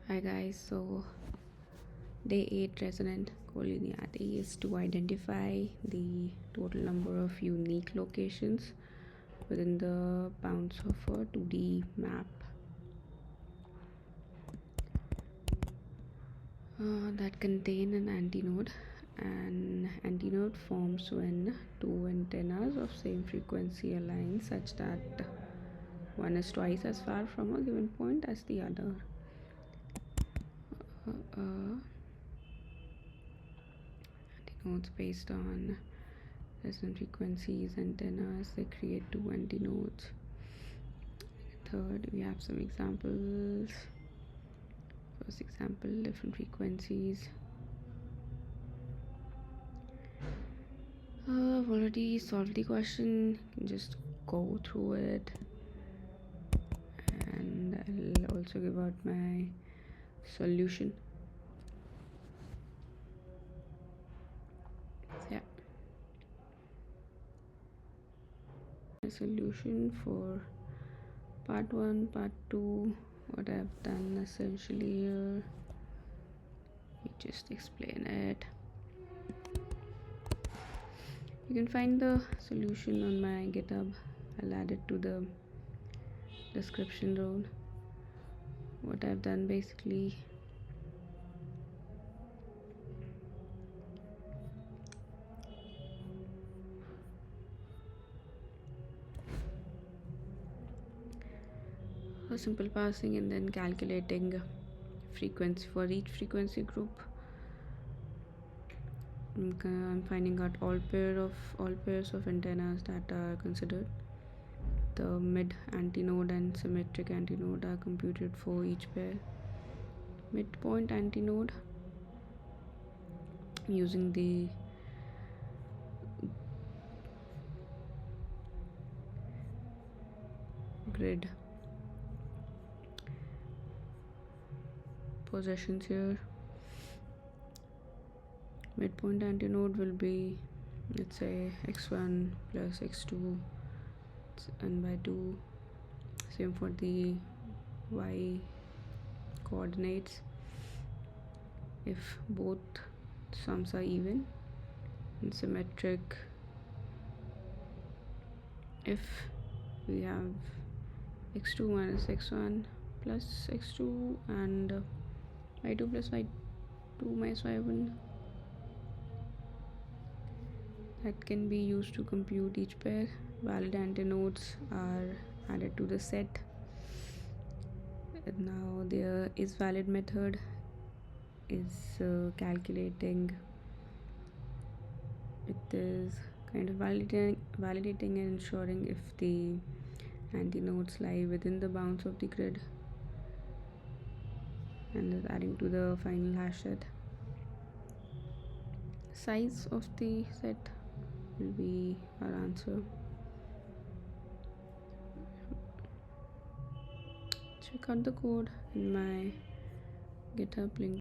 Hi guys, so day 8 resonant collinearity is to identify the total number of unique locations within the bounds of a 2D map that contain an antinode. An antinode forms when two antennas of same frequency align such that one is twice as far from a given point as the other. Antinodes based on resonant frequencies, antennas, they create two antinodes. Third, we have some examples. First example, different frequencies. I've already solved the question. You can just go through it, and I'll also give out my solution. So yeah, my solution for part 1, part 2. What I've done essentially here, we just explain it. You can find the solution on my GitHub. I'll add it to the description row. What I've done basically, a simple parsing and then calculating frequency for each frequency group. I'm finding out all pairs of antennas that are considered. The mid antinode and symmetric antinode are computed for each pair. Midpoint antinode, using the grid possessions here. Midpoint antinode will be, let's say, x1 plus x2 and by 2. Same for the y coordinates. If both sums are even, and symmetric if we have x2 minus x1 plus x2 and y2 plus y2 minus y1. That can be used to compute each pair. Valid antinodes are added to the set. And now there is valid method is calculating. It is kind of validating and ensuring if the antinodes lie within the bounds of the grid, and is adding to the final hash set. Size of the set will be our answer. Check out the code in my GitHub link.